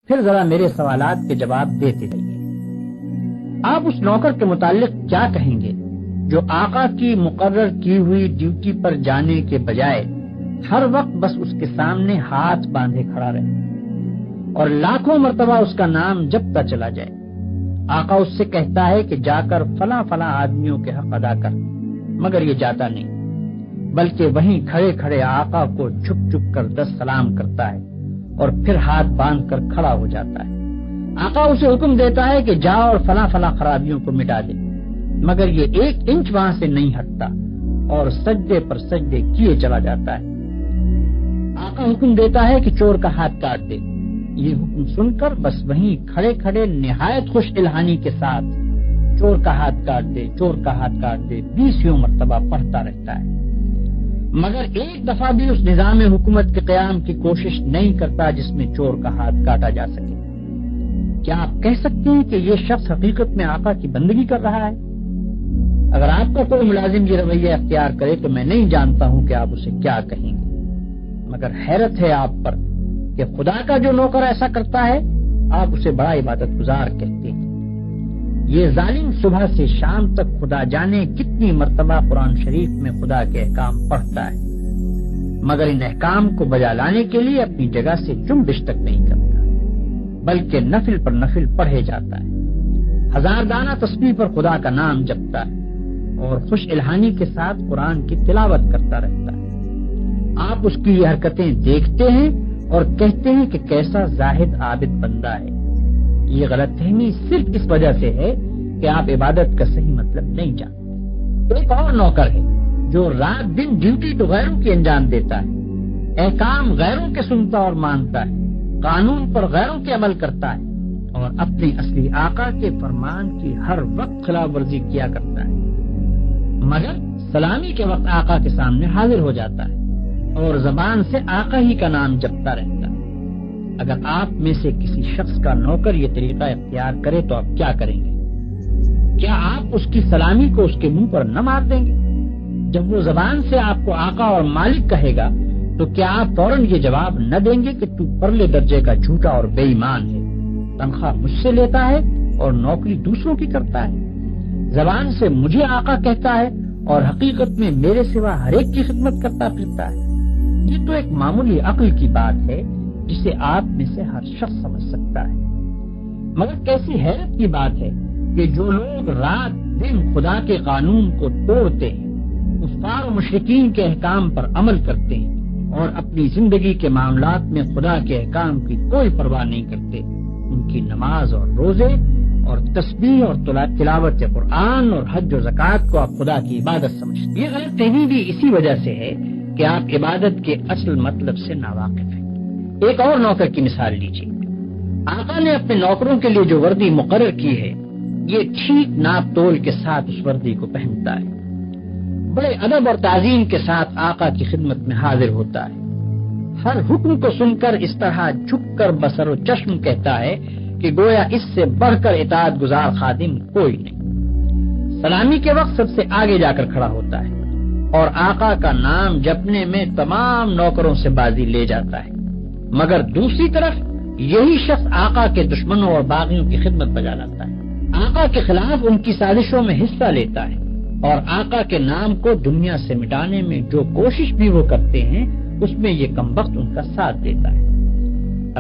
پھر ذرا میرے سوالات کے جواب دیتے رہیے۔ آپ اس نوکر کے متعلق کیا کہیں گے جو آقا کی مقرر کی ہوئی ڈیوٹی پر جانے کے بجائے ہر وقت بس اس کے سامنے ہاتھ باندھے کھڑا رہے اور لاکھوں مرتبہ اس کا نام جپتا چلا جائے؟ آقا اس سے کہتا ہے کہ جا کر فلاں فلاں آدمیوں کے حق ادا کر، مگر یہ جاتا نہیں، بلکہ وہیں کھڑے کھڑے آقا کو جھک جھک کر 10 سلام کرتا ہے اور پھر ہاتھ باندھ کر کھڑا ہو جاتا ہے۔ آقا اسے حکم دیتا ہے کہ جا اور فلاں فلاں خرابیوں کو مٹا دے، مگر یہ 1 انچ وہاں سے نہیں ہٹتا اور سجدے پر سجدے کیے چلا جاتا ہے۔ آقا حکم دیتا ہے کہ چور کا ہاتھ کاٹ دے، یہ حکم سن کر بس وہیں کھڑے کھڑے نہایت خوش الہانی کے ساتھ چور کا ہاتھ کاٹ دے، چور کا ہاتھ کاٹ دے 20 مرتبہ پڑھتا رہتا ہے، مگر ایک دفعہ بھی اس نظام حکومت کے قیام کی کوشش نہیں کرتا جس میں چور کا ہاتھ کاٹا جا سکے۔ کیا آپ کہہ سکتے ہیں کہ یہ شخص حقیقت میں آقا کی بندگی کر رہا ہے؟ اگر آپ کا کوئی ملازم یہ رویہ اختیار کرے تو میں نہیں جانتا ہوں کہ آپ اسے کیا کہیں گے، مگر حیرت ہے آپ پر کہ خدا کا جو نوکر ایسا کرتا ہے آپ اسے بڑا عبادت گزار کہتے ہیں۔ یہ ظالم صبح سے شام تک خدا جانے کتنی مرتبہ قرآن شریف میں خدا کے احکام پڑھتا ہے، مگر ان احکام کو بجا لانے کے لیے اپنی جگہ سے جنبش تک نہیں کرتا، بلکہ نفل پر نفل پڑھے جاتا ہے، 1000 دانہ تسبیح پر خدا کا نام جپتا ہے اور خوش الہانی کے ساتھ قرآن کی تلاوت کرتا رہتا ہے۔ آپ اس کی یہ حرکتیں دیکھتے ہیں اور کہتے ہیں کہ کیسا زاہد عابد بندہ ہے۔ یہ غلط فہمی صرف اس وجہ سے ہے کہ آپ عبادت کا صحیح مطلب نہیں جانتے۔ ایک اور نوکر ہے جو رات دن ڈیوٹی تو غیروں کی انجام دیتا ہے، احکام غیروں کے سنتا اور مانتا ہے، قانون پر غیروں کے عمل کرتا ہے اور اپنے اصلی آقا کے فرمان کی ہر وقت خلاف ورزی کیا کرتا ہے، مگر سلامی کے وقت آقا کے سامنے حاضر ہو جاتا ہے اور زبان سے آقا ہی کا نام جپتا رہتا ہے۔ اگر آپ میں سے کسی شخص کا نوکر یہ طریقہ اختیار کرے تو آپ کیا کریں گے؟ کیا آپ اس کی سلامی کو اس کے منہ پر نہ مار دیں گے؟ جب وہ زبان سے آپ کو آقا اور مالک کہے گا تو کیا آپ فوراً یہ جواب نہ دیں گے کہ تو پرلے درجے کا جھوٹا اور بے ایمان ہے، تنخواہ مجھ سے لیتا ہے اور نوکری دوسروں کی کرتا ہے، زبان سے مجھے آقا کہتا ہے اور حقیقت میں میرے سوا ہر ایک کی خدمت کرتا پھرتا ہے؟ یہ تو ایک معمولی عقل کی بات ہے جسے آپ میں سے ہر شخص سمجھ سکتا ہے، مگر کیسی حیرت کی بات ہے کہ جو لوگ رات دن خدا کے قانون کو توڑتے ہیں، کفار و مشرکین کے احکام پر عمل کرتے ہیں اور اپنی زندگی کے معاملات میں خدا کے احکام کی کوئی پرواہ نہیں کرتے، ان کی نماز اور روزے اور تسبیح اور تلاوت قرآن اور حج و زکوٰۃ کو آپ خدا کی عبادت سمجھتے ہیں۔ یہ غلط فہمی بھی اسی وجہ سے ہے کہ آپ عبادت کے اصل مطلب سے ناواقف ہیں۔ ایک اور نوکر کی مثال لیجیے۔ آقا نے اپنے نوکروں کے لیے جو وردی مقرر کی ہے یہ ٹھیک ناپ تول کے ساتھ اس وردی کو پہنتا ہے، بڑے ادب اور تعظیم کے ساتھ آقا کی خدمت میں حاضر ہوتا ہے، ہر حکم کو سن کر اس طرح جھک کر بصر و چشم کہتا ہے کہ گویا اس سے بڑھ کر اطاعت گزار خادم کوئی نہیں، سلامی کے وقت سب سے آگے جا کر کھڑا ہوتا ہے اور آقا کا نام جپنے میں تمام نوکروں سے بازی لے جاتا ہے، مگر دوسری طرف یہی شخص آقا کے دشمنوں اور باغیوں کی خدمت بجا لاتا ہے، آقا کے خلاف ان کی سازشوں میں حصہ لیتا ہے اور آقا کے نام کو دنیا سے مٹانے میں جو کوشش بھی وہ کرتے ہیں اس میں یہ کمبخت ان کا ساتھ دیتا ہے،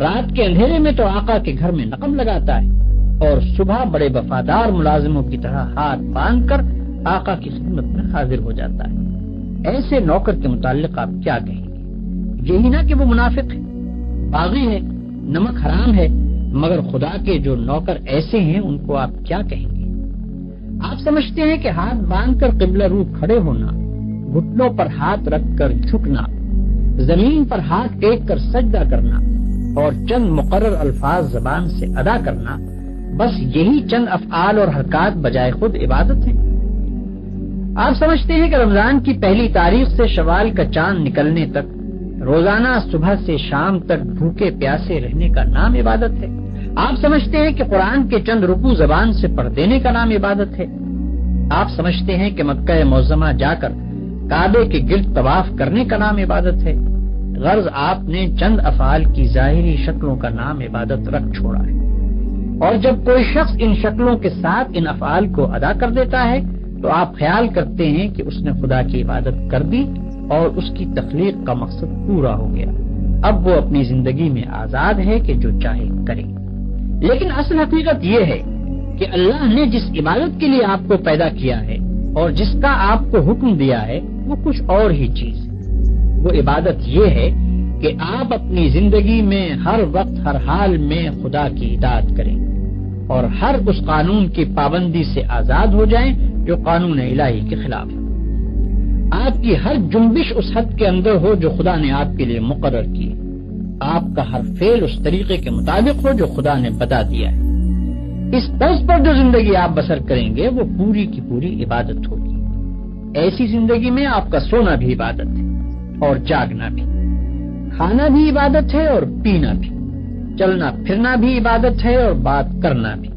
رات کے اندھیرے میں تو آقا کے گھر میں نقم لگاتا ہے اور صبح بڑے وفادار ملازموں کی طرح ہاتھ باندھ کر آقا کی خدمت میں حاضر ہو جاتا ہے۔ ایسے نوکر کے متعلق آپ کیا کہیں گے؟ یہی نہ کہ وہ منافق ہے، باغی ہے، نمک حرام ہے، مگر خدا کے جو نوکر ایسے ہیں ان کو آپ کیا کہیں گے؟ آپ سمجھتے ہیں کہ ہاتھ باندھ کر قبلہ رو کھڑے ہونا، گھٹنوں پر ہاتھ رکھ کر جھکنا، زمین پر ہاتھ ٹیک کر سجدہ کرنا اور چند مقرر الفاظ زبان سے ادا کرنا، بس یہی چند افعال اور حرکات بجائے خود عبادت ہیں؟ آپ سمجھتے ہیں کہ رمضان کی پہلی تاریخ سے شوال کا چاند نکلنے تک روزانہ صبح سے شام تک بھوکے پیاسے رہنے کا نام عبادت ہے؟ آپ سمجھتے ہیں کہ قرآن کے چند رکوع زبان سے پڑھ دینے کا نام عبادت ہے؟ آپ سمجھتے ہیں کہ مکہ معظمہ جا کر کعبے کے گرد طواف کرنے کا نام عبادت ہے؟ غرض آپ نے چند افعال کی ظاہری شکلوں کا نام عبادت رکھ چھوڑا ہے، اور جب کوئی شخص ان شکلوں کے ساتھ ان افعال کو ادا کر دیتا ہے تو آپ خیال کرتے ہیں کہ اس نے خدا کی عبادت کر دی اور اس کی تخلیق کا مقصد پورا ہو گیا، اب وہ اپنی زندگی میں آزاد ہے کہ جو چاہے کرے۔ لیکن اصل حقیقت یہ ہے کہ اللہ نے جس عبادت کے لیے آپ کو پیدا کیا ہے اور جس کا آپ کو حکم دیا ہے وہ کچھ اور ہی چیز ہے۔ وہ عبادت یہ ہے کہ آپ اپنی زندگی میں ہر وقت ہر حال میں خدا کی اطاعت کریں اور ہر اس قانون کی پابندی سے آزاد ہو جائیں جو قانون الہی کے خلاف ہے۔ آپ کی ہر جنبش اس حد کے اندر ہو جو خدا نے آپ کے لیے مقرر کی ہے، آپ کا ہر فعل اس طریقے کے مطابق ہو جو خدا نے بتا دیا ہے۔ اس طرز پر جو زندگی آپ بسر کریں گے وہ پوری کی پوری عبادت ہوگی۔ ایسی زندگی میں آپ کا سونا بھی عبادت ہے اور جاگنا بھی، کھانا بھی عبادت ہے اور پینا بھی، چلنا پھرنا بھی عبادت ہے اور بات کرنا بھی،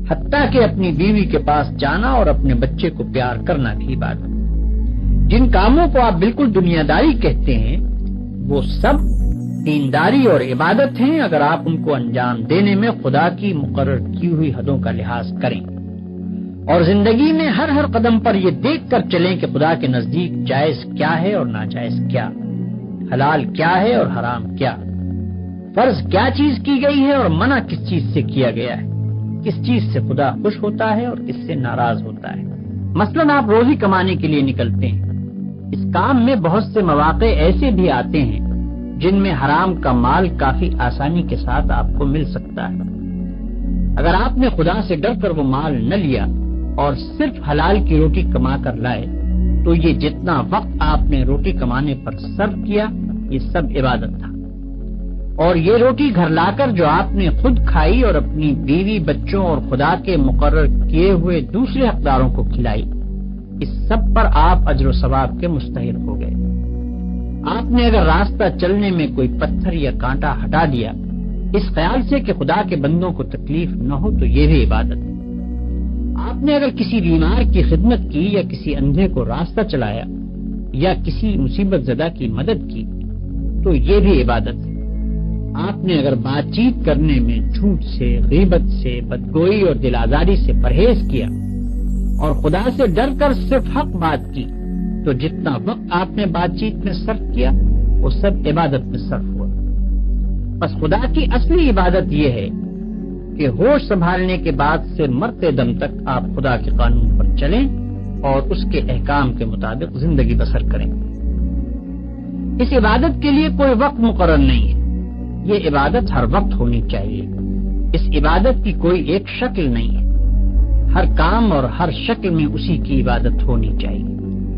حتیٰ کہ اپنی بیوی کے پاس جانا اور اپنے بچے کو پیار کرنا بھی عبادت ہے۔ جن کاموں کو آپ بالکل دنیا داری کہتے ہیں وہ سب دینداری اور عبادت ہیں اگر آپ ان کو انجام دینے میں خدا کی مقرر کی ہوئی حدوں کا لحاظ کریں اور زندگی میں ہر ہر قدم پر یہ دیکھ کر چلیں کہ خدا کے نزدیک جائز کیا ہے اور ناجائز کیا، حلال کیا ہے اور حرام کیا، فرض کیا چیز کی گئی ہے اور منع کس چیز سے کیا گیا ہے، کس چیز سے خدا خوش ہوتا ہے اور کس سے ناراض ہوتا ہے۔ مثلاً آپ روزی کمانے کے لیے نکلتے ہیں، اس کام میں بہت سے مواقع ایسے بھی آتے ہیں جن میں حرام کا مال کافی آسانی کے ساتھ آپ کو مل سکتا ہے۔ اگر آپ نے خدا سے ڈر کر وہ مال نہ لیا اور صرف حلال کی روٹی کما کر لائے تو یہ جتنا وقت آپ نے روٹی کمانے پر صرف کیا یہ سب عبادت تھا، اور یہ روٹی گھر لا کر جو آپ نے خود کھائی اور اپنی بیوی بچوں اور خدا کے مقرر کیے ہوئے دوسرے حقداروں کو کھلائی، اس سب پر آپ اجر و ثواب کے مستحق ہو گئے۔ آپ نے اگر راستہ چلنے میں کوئی پتھر یا کانٹا ہٹا دیا اس خیال سے کہ خدا کے بندوں کو تکلیف نہ ہو تو یہ بھی عبادت ہے۔ آپ نے اگر کسی بیمار کی خدمت کی یا کسی اندھے کو راستہ چلایا یا کسی مصیبت زدہ کی مدد کی تو یہ بھی عبادت ہے۔ آپ نے اگر بات چیت کرنے میں جھوٹ سے، غیبت سے، بدگوئی اور دل آزاری سے پرہیز کیا اور خدا سے ڈر کر صرف حق بات کی تو جتنا وقت آپ نے بات چیت میں صرف کیا وہ سب عبادت میں صرف ہوا۔ بس خدا کی اصلی عبادت یہ ہے کہ ہوش سنبھالنے کے بعد سے مرتے دم تک آپ خدا کے قانون پر چلیں اور اس کے احکام کے مطابق زندگی بسر کریں۔ اس عبادت کے لیے کوئی وقت مقرر نہیں ہے، یہ عبادت ہر وقت ہونی چاہیے۔ اس عبادت کی کوئی ایک شکل نہیں ہے، ہر کام اور ہر شکل میں اسی کی عبادت ہونی چاہیے۔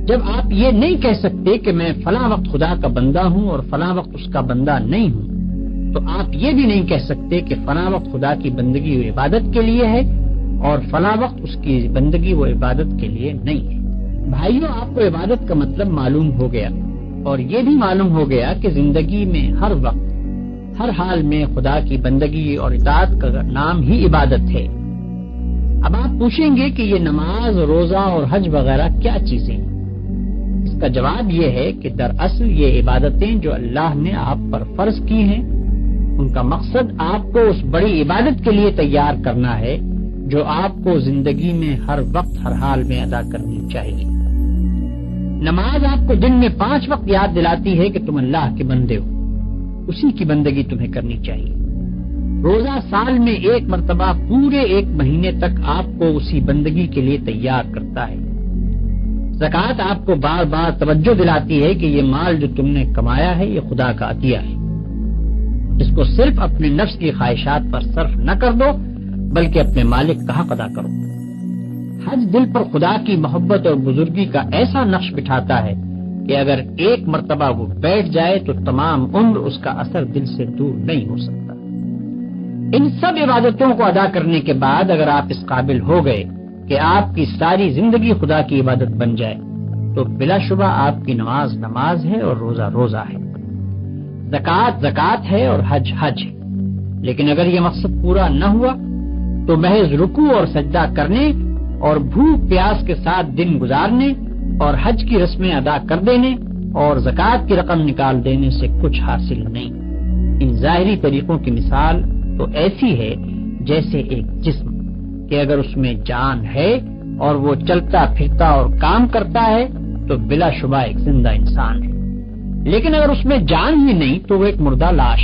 جب آپ یہ نہیں کہہ سکتے کہ میں فلاں وقت خدا کا بندہ ہوں اور فلاں وقت اس کا بندہ نہیں ہوں تو آپ یہ بھی نہیں کہہ سکتے کہ فلاں وقت خدا کی بندگی و عبادت کے لیے ہے اور فلاں وقت اس کی بندگی و عبادت کے لیے نہیں ہے۔ بھائیوں، آپ کو عبادت کا مطلب معلوم ہو گیا اور یہ بھی معلوم ہو گیا کہ زندگی میں ہر وقت ہر حال میں خدا کی بندگی اور اطاعت کا نام ہی عبادت ہے۔ اب آپ پوچھیں گے کہ یہ نماز، روزہ اور حج وغیرہ کیا چیزیں ہیں؟ اس کا جواب یہ ہے کہ دراصل یہ عبادتیں جو اللہ نے آپ پر فرض کی ہیں ان کا مقصد آپ کو اس بڑی عبادت کے لیے تیار کرنا ہے جو آپ کو زندگی میں ہر وقت ہر حال میں ادا کرنی چاہیے۔ نماز آپ کو دن میں 5 وقت یاد دلاتی ہے کہ تم اللہ کے بندے ہو، اسی کی بندگی تمہیں کرنی چاہیے۔ روزہ سال میں 1 مرتبہ پورے 1 مہینے تک آپ کو اسی بندگی کے لیے تیار کرتا ہے۔ زکوٰۃ آپ کو بار بار توجہ دلاتی ہے کہ یہ مال جو تم نے کمایا ہے یہ خدا کا عطیہ ہے، اس کو صرف اپنے نفس کی خواہشات پر صرف نہ کر دو بلکہ اپنے مالک کا حق ادا کرو۔ حج دل پر خدا کی محبت اور بزرگی کا ایسا نقش بٹھاتا ہے کہ اگر 1 مرتبہ وہ بیٹھ جائے تو تمام عمر اس کا اثر دل سے دور نہیں ہو سکتا۔ ان سب عبادتوں کو ادا کرنے کے بعد اگر آپ اس قابل ہو گئے کہ آپ کی ساری زندگی خدا کی عبادت بن جائے تو بلا شبہ آپ کی نماز نماز ہے اور روزہ روزہ ہے، زکوٰۃ زکوٰۃ ہے اور حج حج ہے۔ لیکن اگر یہ مقصد پورا نہ ہوا تو محض رکوع اور سجدہ کرنے اور بھوک پیاس کے ساتھ دن گزارنے اور حج کی رسمیں ادا کر دینے اور زکوٰۃ کی رقم نکال دینے سے کچھ حاصل نہیں۔ ان ظاہری طریقوں کی مثال تو ایسی ہے جیسے ایک جسم کہ اگر اس میں جان ہے اور وہ چلتا پھرتا اور کام کرتا ہے تو بلا شبہ ایک زندہ انسان ہے، لیکن اگر اس میں جان ہی نہیں تو وہ ایک مردہ لاش۔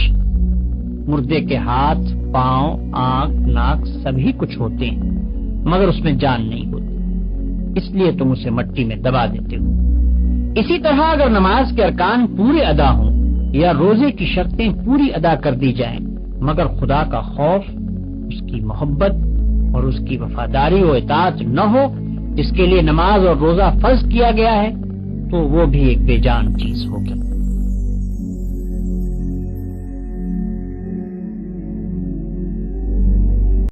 مردے کے ہاتھ، پاؤں، آنکھ، ناک سبھی کچھ ہوتے ہیں مگر اس میں جان نہیں ہوتی، اس لیے تم اسے مٹی میں دبا دیتے ہو۔ اسی طرح اگر نماز کے ارکان پورے ادا ہوں یا روزے کی شرطیں پوری ادا کر دی جائیں مگر خدا کا خوف، اس کی محبت اور اس کی وفاداری و اطاعت نہ ہو جس کے لیے نماز اور روزہ فرض کیا گیا ہے، تو وہ بھی ایک بے جان چیز ہوگی۔